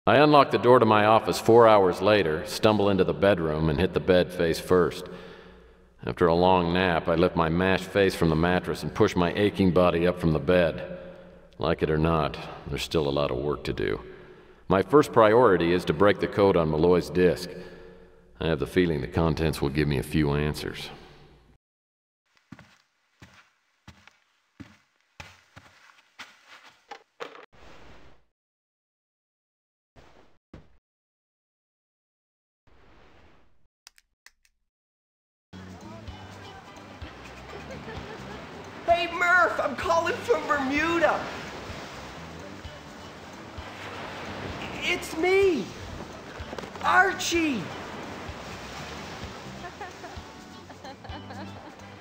I unlock the door to my office 4 hours later, stumble into the bedroom, and hit the bed face first. After a long nap, I lift my mashed face from the mattress and push my aching body up from the bed. Like it or not, there's still a lot of work to do. My first priority is to break the code on Malloy's disk. I have the feeling the contents will give me a few answers. Hey Murph, I'm calling from Bermuda. It's me, Archie.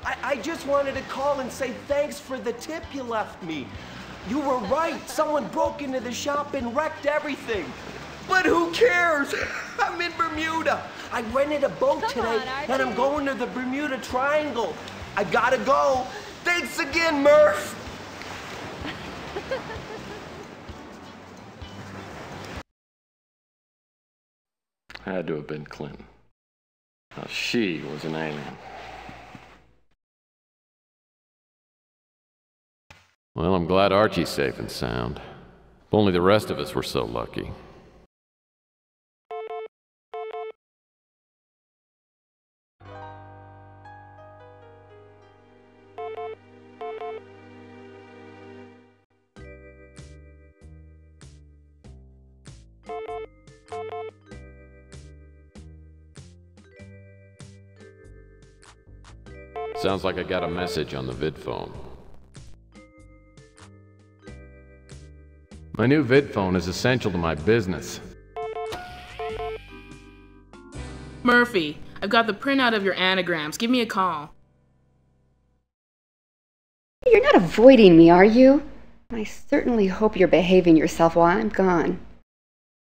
I just wanted to call and say thanks for the tip you left me. You were right, someone broke into the shop and wrecked everything. But who cares? I'm in Bermuda. I rented a boat today and I'm going to the Bermuda Triangle. I gotta go. Thanks again, Murph. Had to have been Clinton. Now, she was an alien. Well, I'm glad Archie's safe and sound. If only the rest of us were so lucky. Sounds like I got a message on the vid phone. My new vid phone is essential to my business. Murphy, I've got the printout of your anagrams. Give me a call. You're not avoiding me, are you? I certainly hope you're behaving yourself while I'm gone.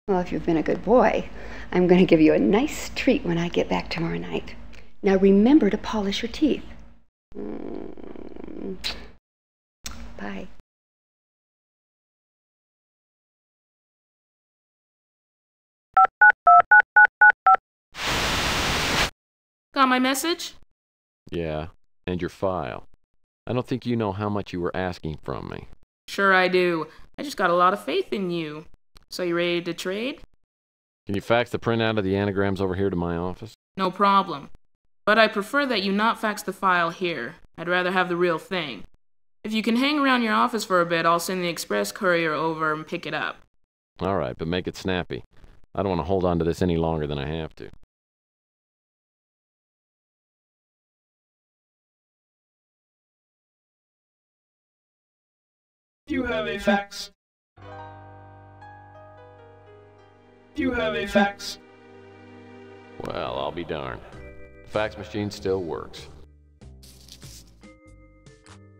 Well, if you've been a good boy, I'm going to give you a nice treat when I get back tomorrow night. Now remember to polish your teeth. Bye. Got my message? Yeah, and your file. I don't think you know how much you were asking from me. Sure I do. I just got a lot of faith in you. So you ready to trade? Can you fax the printout of the anagrams over here to my office? No problem. But I prefer that you not fax the file here. I'd rather have the real thing. If you can hang around your office for a bit, I'll send the express courier over and pick it up. All right, but make it snappy. I don't want to hold on to this any longer than I have to. Do you have a fax? Do you have a fax? Well, I'll be darned. The fax machine still works.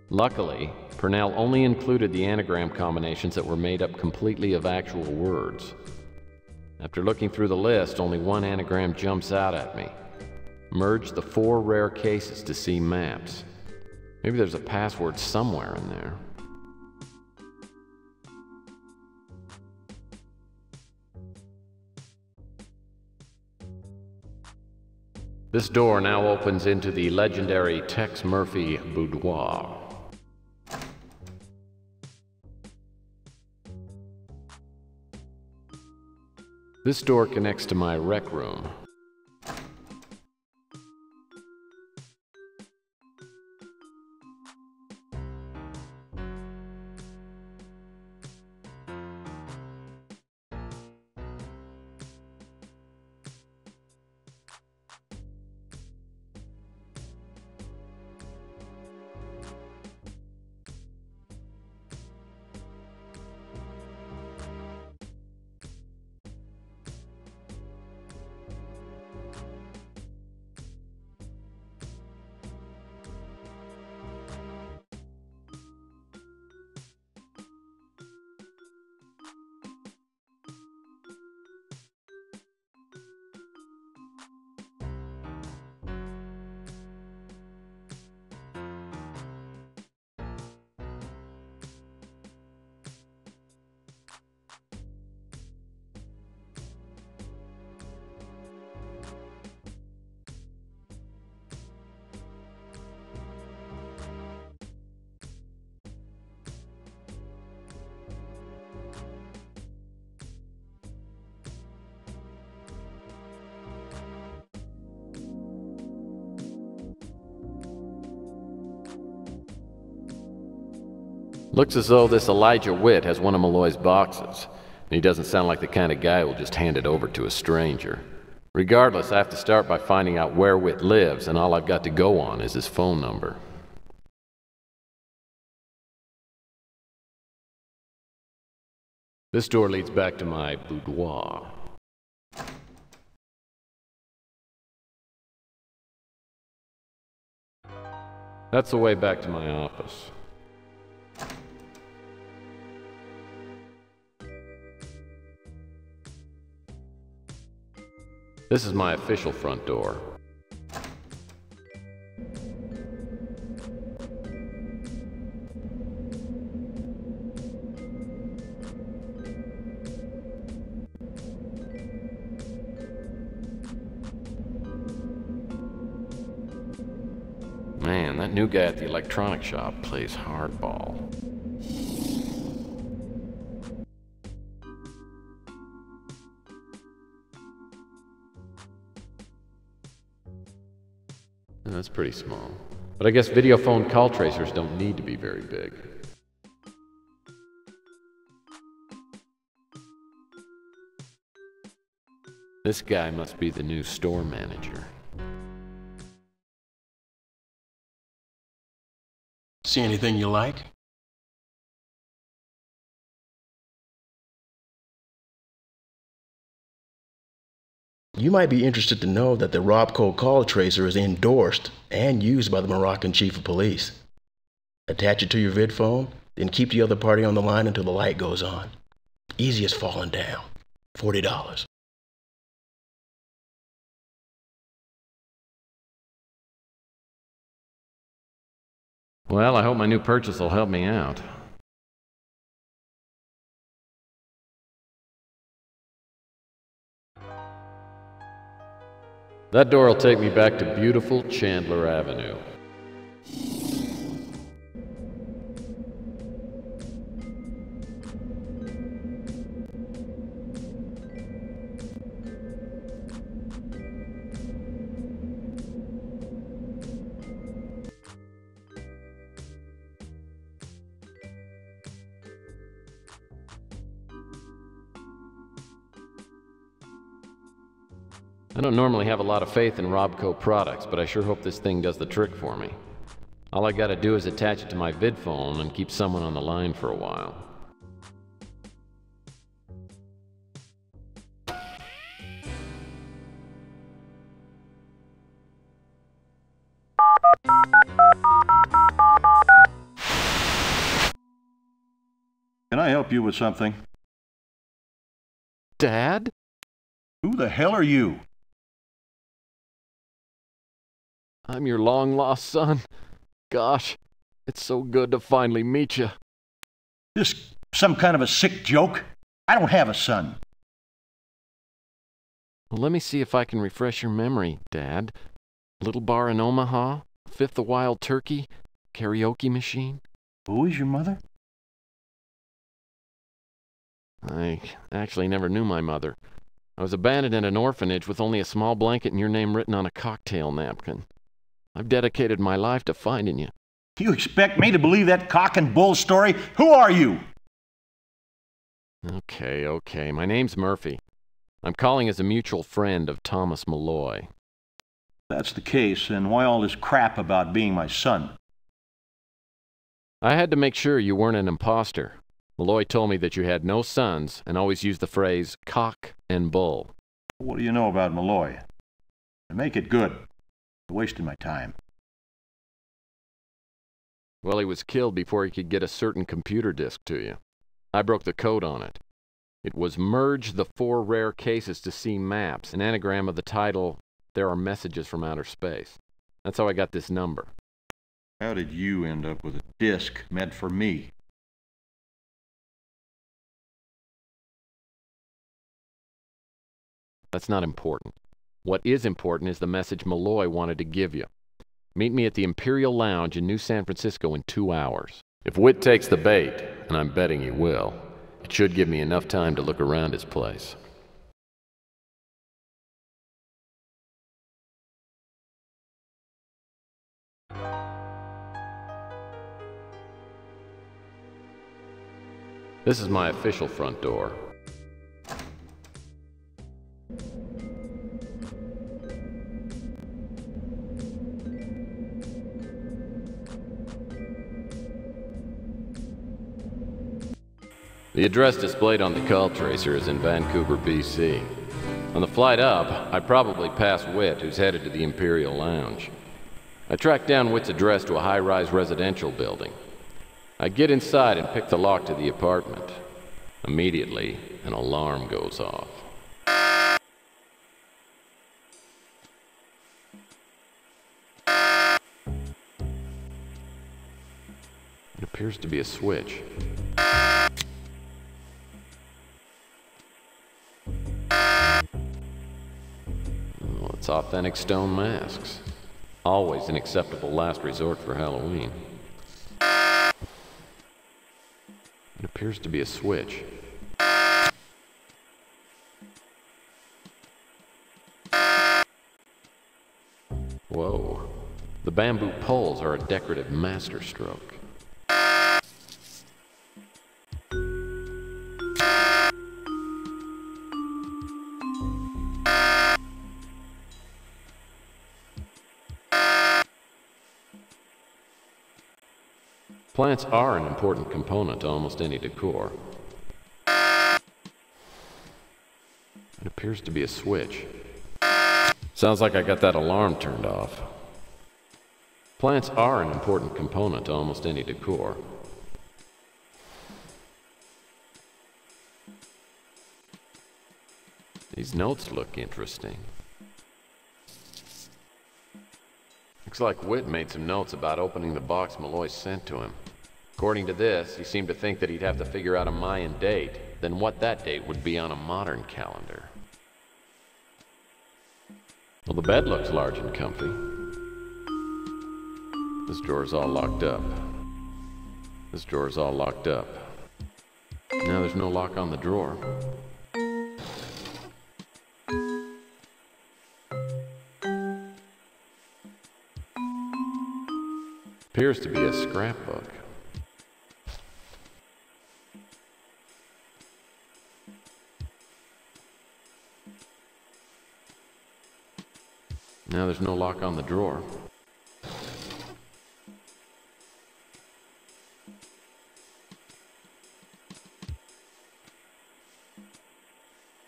Luckily, Purnell only included the anagram combinations that were made up completely of actual words. After looking through the list, only one anagram jumps out at me. Merge the 4 rare cases to see maps. Maybe there's a password somewhere in there. This door now opens into the legendary Tex Murphy boudoir. This door connects to my rec room. Looks as though this Elijah Witt has one of Malloy's boxes. And he doesn't sound like the kind of guy who'll just hand it over to a stranger. Regardless, I have to start by finding out where Witt lives, and all I've got to go on is his phone number. This door leads back to my boudoir. That's the way back to my office. This is my official front door. Man, that new guy at the electronics shop plays hardball. That's pretty small. But I guess video phone call tracers don't need to be very big. This guy must be the new store manager. See anything you like? You might be interested to know that the Robco call tracer is endorsed and used by the Moroccan Chief of Police. Attach it to your vid phone, then keep the other party on the line until the light goes on. Easy as falling down. $40. Well, I hope my new purchase will help me out. That door will take me back to beautiful Chandler Avenue. I don't normally have a lot of faith in Robco products, but I sure hope this thing does the trick for me. All I gotta do is attach it to my vid phone and keep someone on the line for a while. Can I help you with something? Dad? Who the hell are you? I'm your long-lost son. Gosh, it's so good to finally meet you. This some kind of a sick joke? I don't have a son. Well, let me see if I can refresh your memory, Dad. Little bar in Omaha, Fifth of Wild Turkey, karaoke machine. Who is your mother? I actually never knew my mother. I was abandoned in an orphanage with only a small blanket and your name written on a cocktail napkin. I've dedicated my life to finding you. You expect me to believe that cock and bull story? Who are you? Okay. My name's Murphy. I'm calling as a mutual friend of Thomas Malloy. If that's the case, then why all this crap about being my son? I had to make sure you weren't an imposter. Malloy told me that you had no sons and always used the phrase cock and bull. What do you know about Malloy? And make it good. You're wasting my time. Well, he was killed before he could get a certain computer disk to you. I broke the code on it. It was merge the 4 rare cases to see maps, an anagram of the title, There Are Messages from Outer Space. That's how I got this number. How did you end up with a disc meant for me? That's not important. What is important is the message Malloy wanted to give you. Meet me at the Imperial Lounge in New San Francisco in 2 hours. If Witt takes the bait, and I'm betting he will, it should give me enough time to look around his place. This is my official front door. The address displayed on the call tracer is in Vancouver, BC. On the flight up, I probably passed Whit, who's headed to the Imperial Lounge. I tracked down Whit's address to a high-rise residential building. I get inside and pick the lock to the apartment. Immediately, an alarm goes off. It appears to be a switch. It's authentic stone masks. Always an acceptable last resort for Halloween. It appears to be a switch. Whoa. The bamboo poles are a decorative masterstroke. Plants are an important component to almost any decor. It appears to be a switch. Sounds like I got that alarm turned off. Plants are an important component to almost any decor. These notes look interesting. Looks like Whit made some notes about opening the box Malloy sent to him. According to this, he seemed to think that he'd have to figure out a Mayan date, then what that date would be on a modern calendar. Well, the bed looks large and comfy. This drawer's all locked up. This drawer's all locked up. Now there's no lock on the drawer. Appears to be a scrapbook. Now there's no lock on the drawer.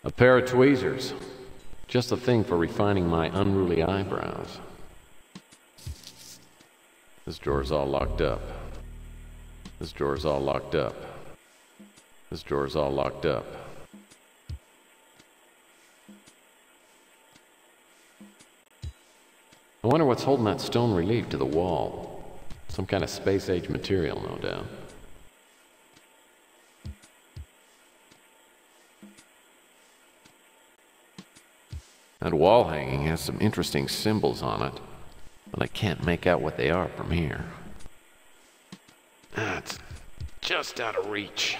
A pair of tweezers. Just the thing for refining my unruly eyebrows. This drawer's all locked up. This drawer's all locked up. This drawer's all locked up. I wonder what's holding that stone relief to the wall. Some kind of space-age material, no doubt. That wall hanging has some interesting symbols on it, but I can't make out what they are from here. It's just out of reach.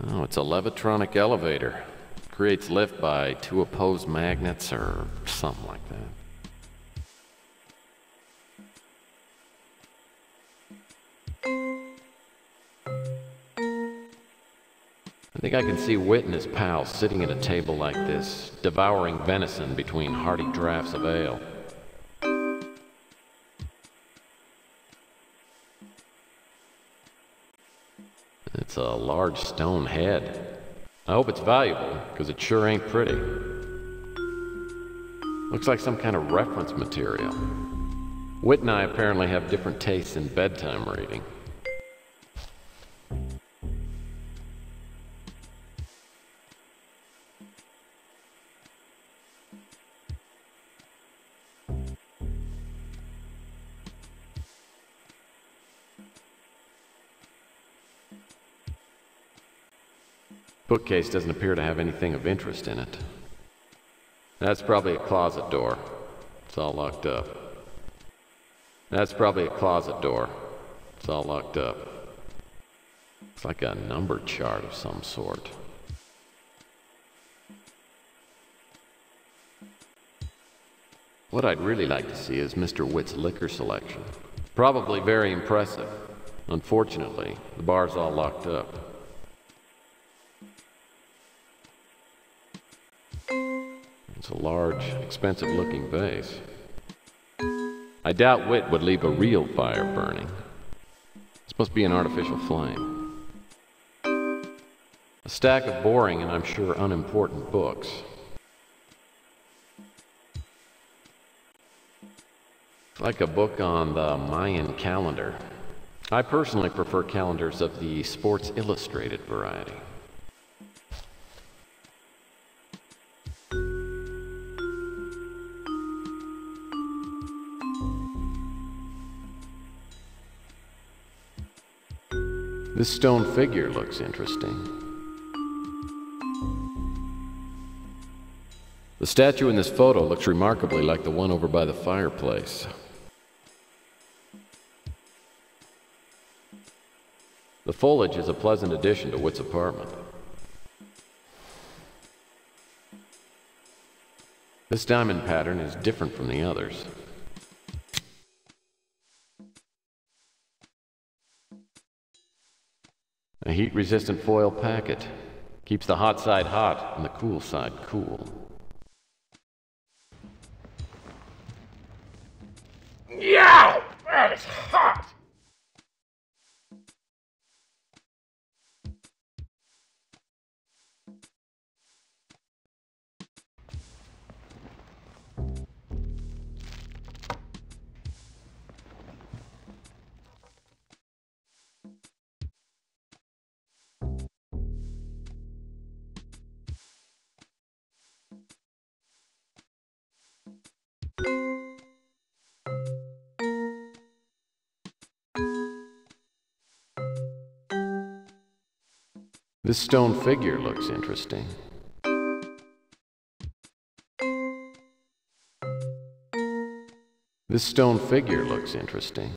Oh, it's a levitronic elevator. Creates lift by two opposed magnets or something like that. I think I can see Whit and his pals sitting at a table like this, devouring venison between hearty draughts of ale. It's a large stone head. I hope it's valuable, because it sure ain't pretty. Looks like some kind of reference material. Whit and I apparently have different tastes in bedtime reading. Bookcase doesn't appear to have anything of interest in it. That's probably a closet door. It's all locked up. That's probably a closet door. It's all locked up. It's like a number chart of some sort. What I'd really like to see is Mr. Witt's liquor selection. Probably very impressive. Unfortunately, the bar's all locked up. It's a large, expensive-looking vase. I doubt Witt would leave a real fire burning. This must be an artificial flame. A stack of boring and I'm sure unimportant books. It's like a book on the Mayan calendar. I personally prefer calendars of the Sports Illustrated variety. This stone figure looks interesting. The statue in this photo looks remarkably like the one over by the fireplace. The foliage is a pleasant addition to Witt's apartment. This diamond pattern is different from the others. A heat-resistant foil packet keeps the hot side hot and the cool side cool. Yow! That is hot! This stone figure looks interesting. This stone figure looks interesting.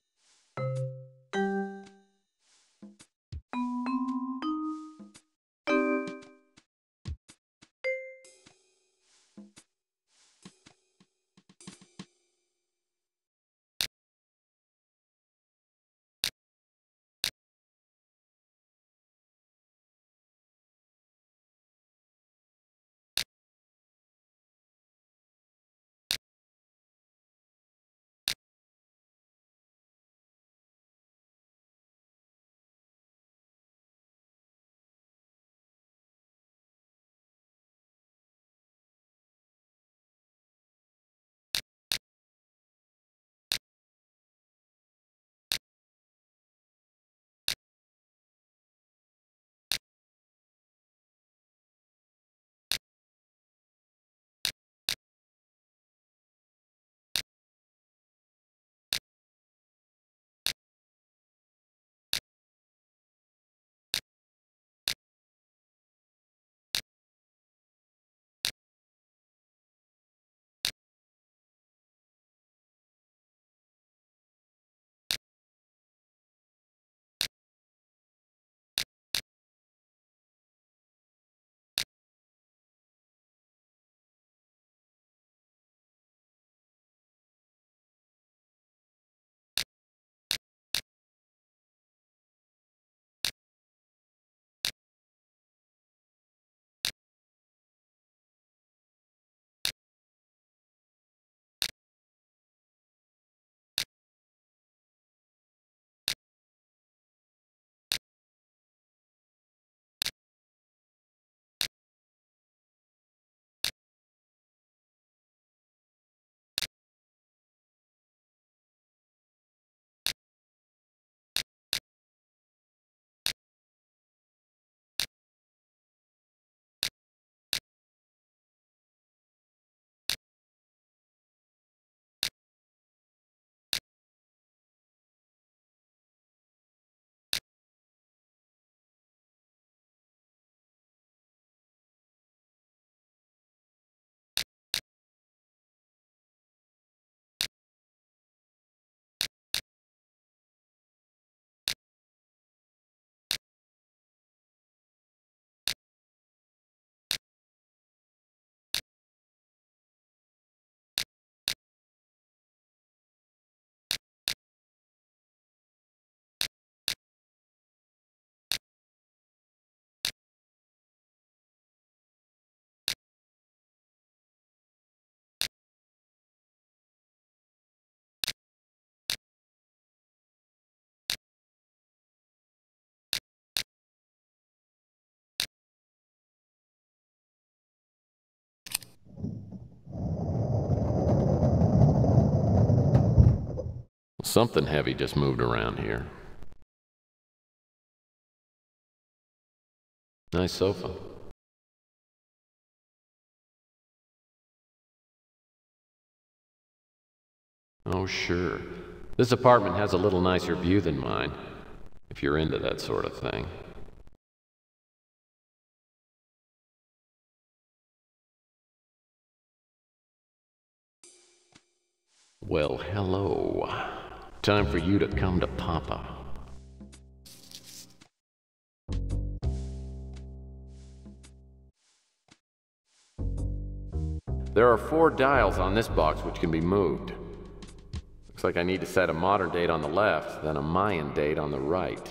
Something heavy just moved around here. Nice sofa. Oh, sure. This apartment has a little nicer view than mine, if you're into that sort of thing. Well, hello. Time for you to come to Papa. There are 4 dials on this box which can be moved. Looks like I need to set a modern date on the left, then a Mayan date on the right.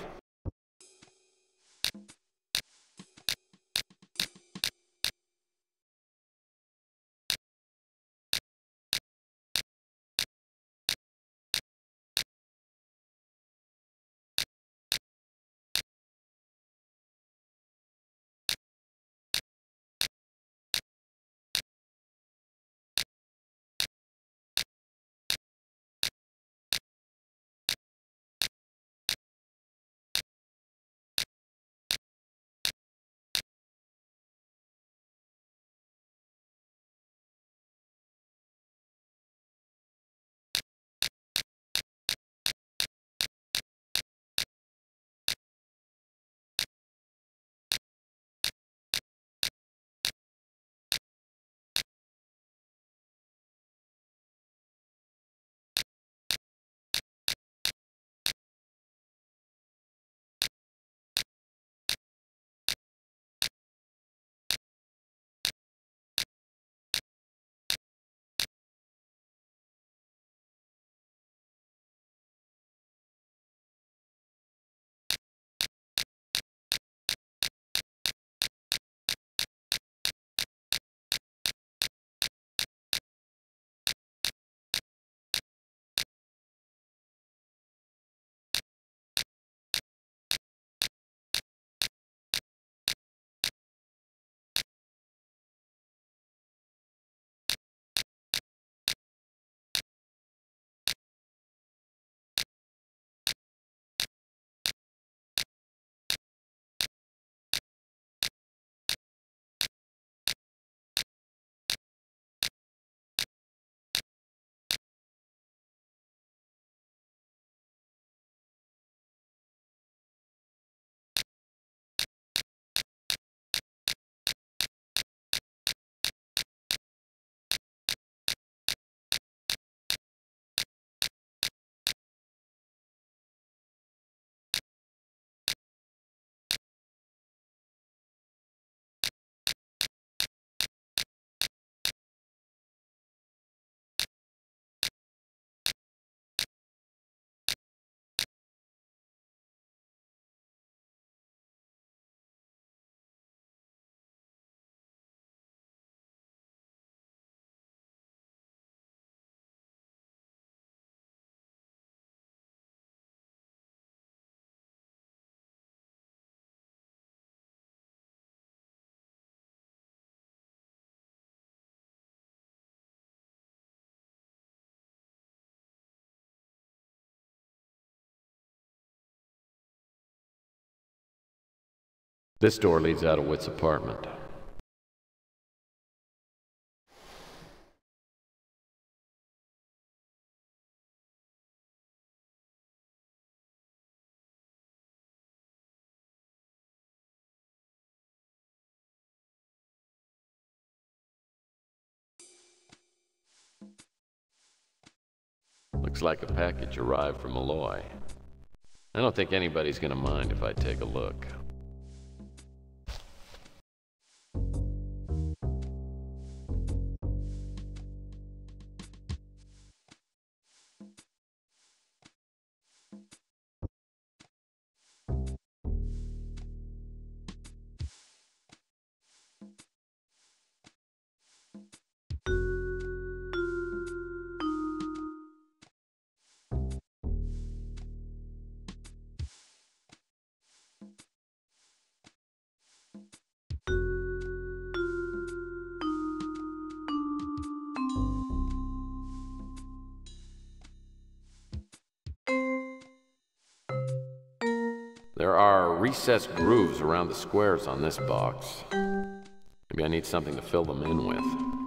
This door leads out of Whit's apartment. Looks like a package arrived from Malloy. I don't think anybody's gonna mind if I take a look. There are recessed grooves around the squares on this box. Maybe I need something to fill them in with.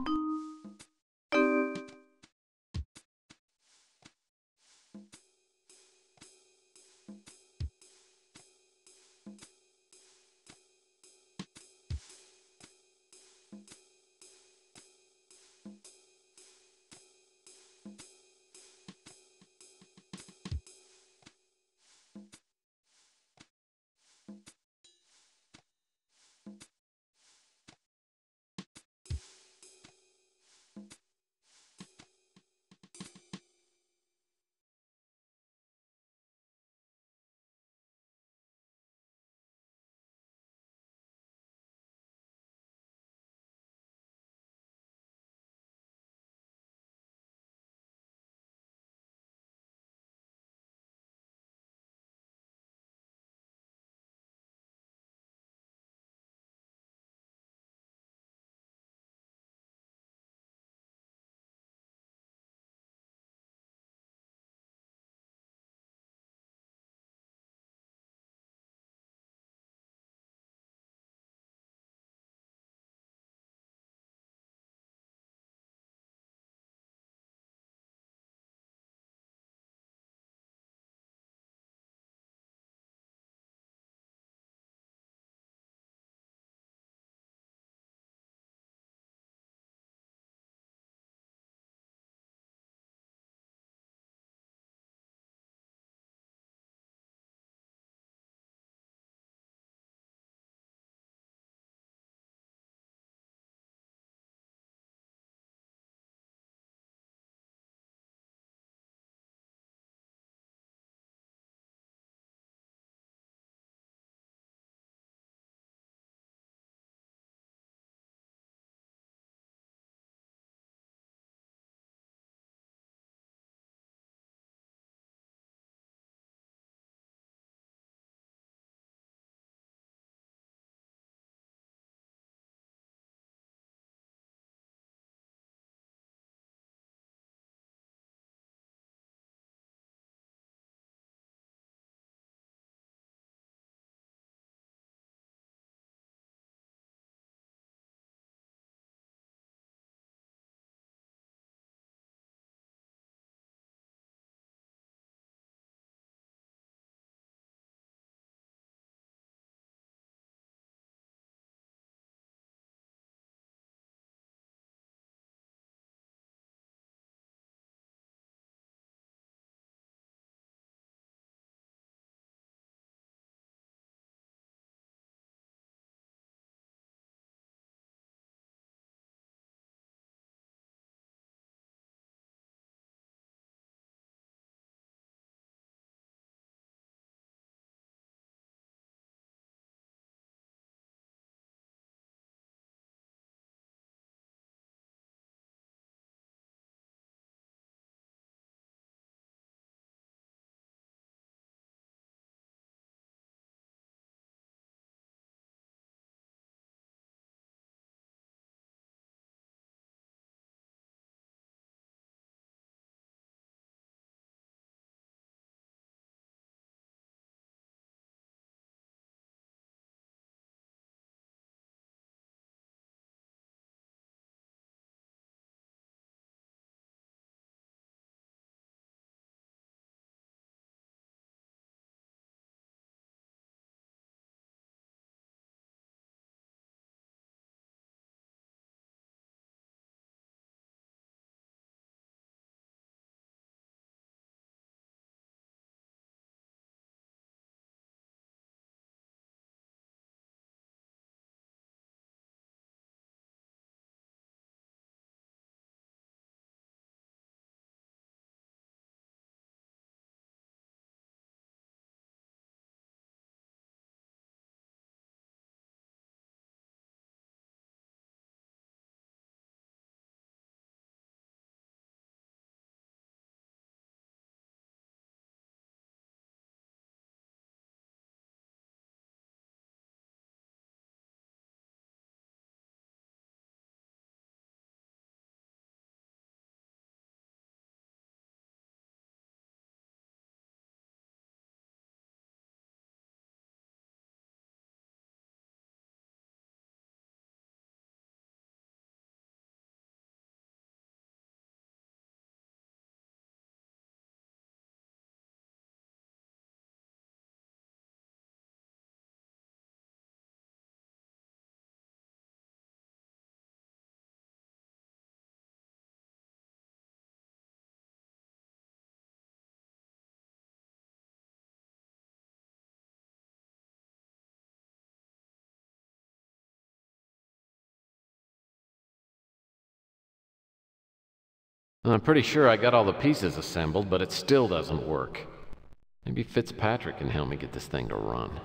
I'm pretty sure I got all the pieces assembled, but it still doesn't work. Maybe Fitzpatrick can help me get this thing to run.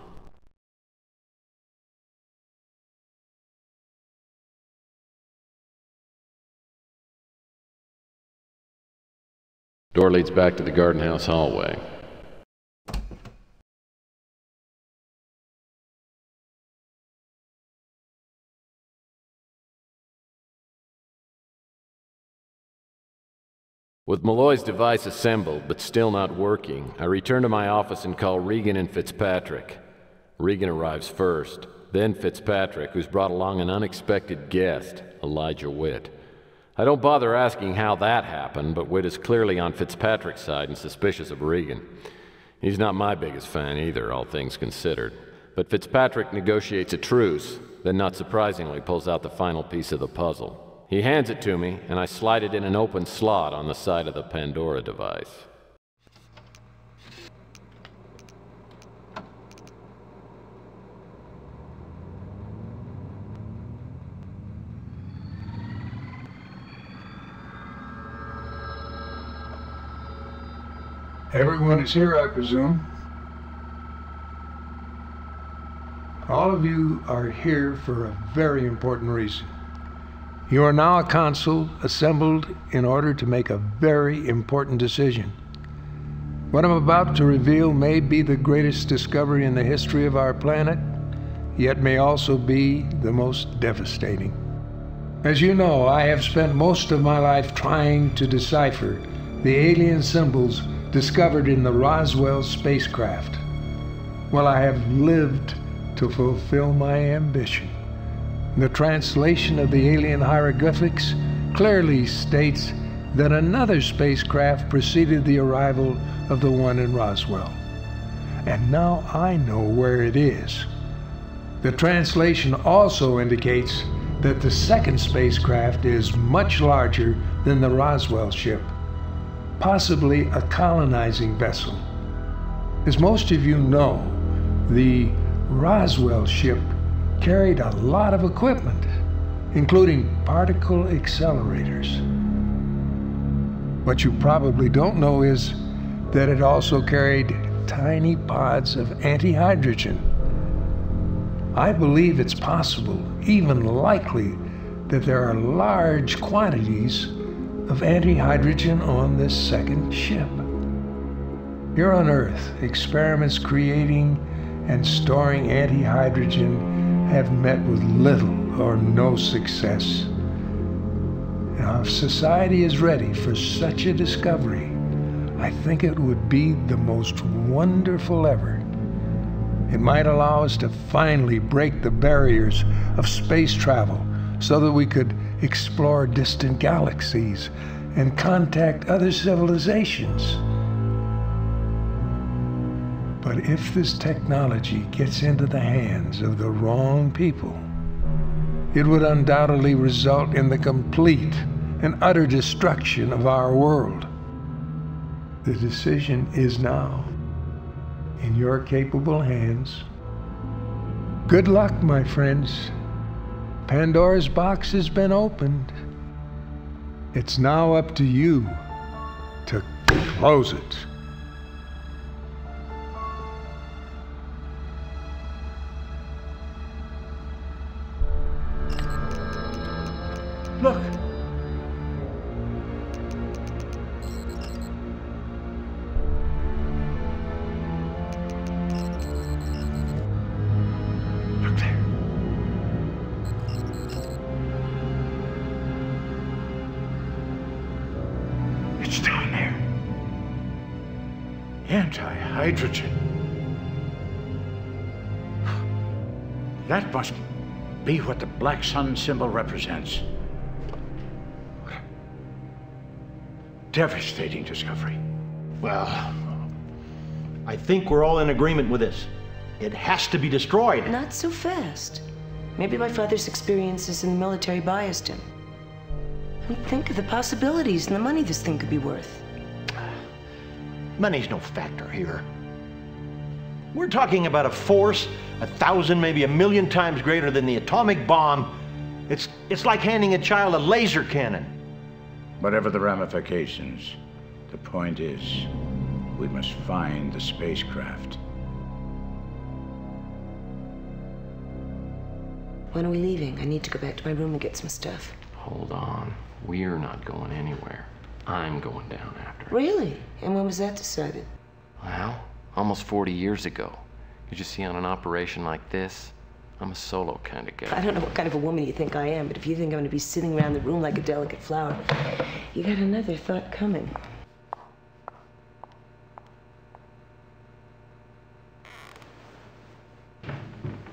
Door leads back to the garden house hallway. With Malloy's device assembled, but still not working, I return to my office and call Regan and Fitzpatrick. Regan arrives first, then Fitzpatrick, who's brought along an unexpected guest, Elijah Witt. I don't bother asking how that happened, but Witt is clearly on Fitzpatrick's side and suspicious of Regan. He's not my biggest fan either, all things considered. But Fitzpatrick negotiates a truce, then not surprisingly pulls out the final piece of the puzzle. He hands it to me, and I slide it in an open slot on the side of the Pandora device. Everyone is here, I presume. All of you are here for a very important reason. You are now a council assembled in order to make a very important decision. What I'm about to reveal may be the greatest discovery in the history of our planet, yet may also be the most devastating. As you know, I have spent most of my life trying to decipher the alien symbols discovered in the Roswell spacecraft. Well, I have lived to fulfill my ambition. The translation of the alien hieroglyphics clearly states that another spacecraft preceded the arrival of the one in Roswell. And now I know where it is. The translation also indicates that the second spacecraft is much larger than the Roswell ship, possibly a colonizing vessel. As most of you know, the Roswell ship carried a lot of equipment, including particle accelerators. What you probably don't know is that it also carried tiny pods of antihydrogen. I believe it's possible, even likely, that there are large quantities of antihydrogen on this second ship. Here on Earth, experiments creating and storing antihydrogen have met with little or no success. Now, if society is ready for such a discovery, I think it would be the most wonderful ever. It might allow us to finally break the barriers of space travel so that we could explore distant galaxies and contact other civilizations. But if this technology gets into the hands of the wrong people, it would undoubtedly result in the complete and utter destruction of our world. The decision is now in your capable hands. Good luck, my friends. Pandora's box has been opened. It's now up to you to close it. Look! Look there. It's down there. Anti-hydrogen. That must be what the black sun symbol represents. Devastating discovery. Well, I think we're all in agreement with this. It has to be destroyed. Not so fast. Maybe my father's experiences in the military biased him. And think of the possibilities and the money this thing could be worth. Money's no factor here. We're talking about a force 1,000, maybe 1,000,000 times greater than the atomic bomb. It's like handing a child a laser cannon. Whatever the ramifications, the point is, we must find the spacecraft. When are we leaving? I need to go back to my room and get some stuff. Hold on. We're not going anywhere. I'm going down after it. Really? And when was that decided? Well, almost 40 years ago. You see, on an operation like this, I'm a solo kind of guy. I don't know what kind of a woman you think I am, but if you think I'm going to be sitting around the room like a delicate flower, you got another thought coming.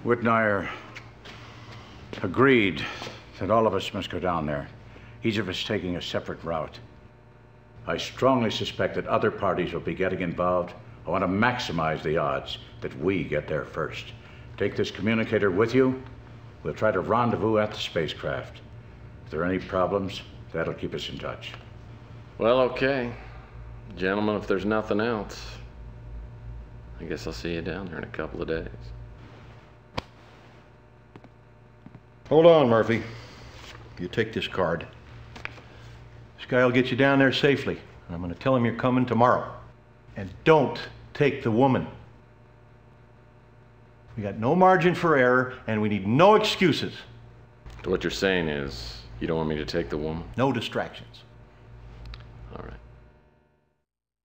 Whitnire agreed that all of us must go down there, each of us taking a separate route. I strongly suspect that other parties will be getting involved. I want to maximize the odds that we get there first. Take this communicator with you. We'll try to rendezvous at the spacecraft. If there are any problems, that'll keep us in touch. Well, okay. Gentlemen, if there's nothing else, I guess I'll see you down there in a couple of days. Hold on, Murphy. You take this card. This guy will get you down there safely. I'm going to tell him you're coming tomorrow. And don't take the woman. We got no margin for error, and we need no excuses. So what you're saying is, you don't want me to take the woman? No distractions. All right.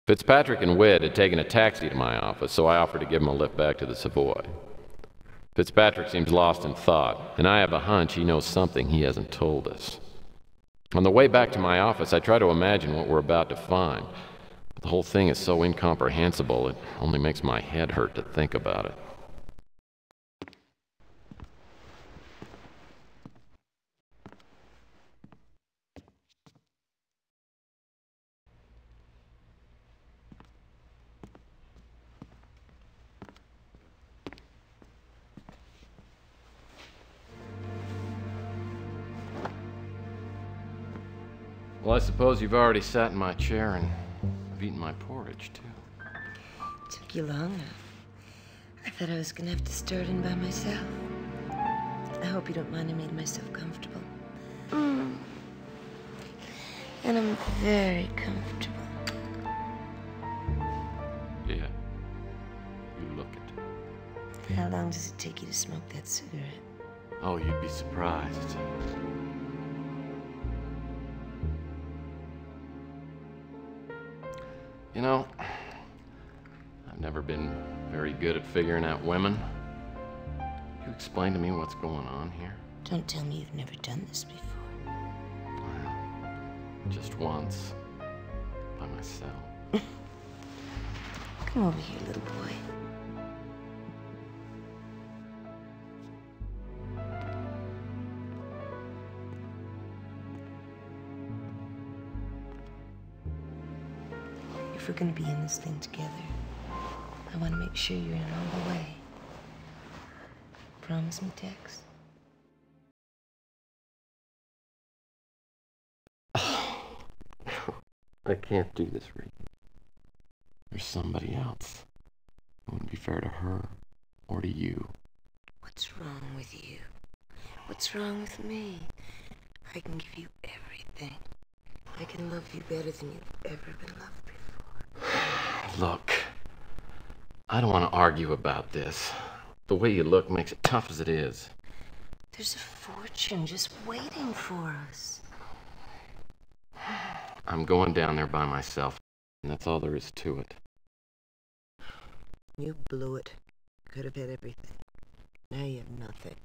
Fitzpatrick and Witt had taken a taxi to my office, so I offered to give him a lift back to the Savoy. Fitzpatrick seems lost in thought, and I have a hunch he knows something he hasn't told us. On the way back to my office, I try to imagine what we're about to find. But the whole thing is so incomprehensible, it only makes my head hurt to think about it. Well, I suppose you've already sat in my chair and have eaten my porridge, too. Took you long enough. I thought I was gonna have to start in by myself. I hope you don't mind I made myself comfortable. And I'm very comfortable. Yeah. You look it. How long does it take you to smoke that cigarette? Oh, you'd be surprised. You know, I've never been very good at figuring out women. Can you explain to me what's going on here? Don't tell me you've never done this before. Well, just once. By myself. Come over here, little boy. If we're gonna be in this thing together, I want to make sure you're in all the way. Promise me, Tex? I can't do this, Reed. There's somebody else. It wouldn't be fair to her or to you. What's wrong with you? What's wrong with me? I can give you everything. I can love you better than you've ever been loved before. Look, I don't want to argue about this. The way you look makes it tough as it is. There's a fortune just waiting for us. I'm going down there by myself, and that's all there is to it. You blew it. Could have had everything. Now you have nothing.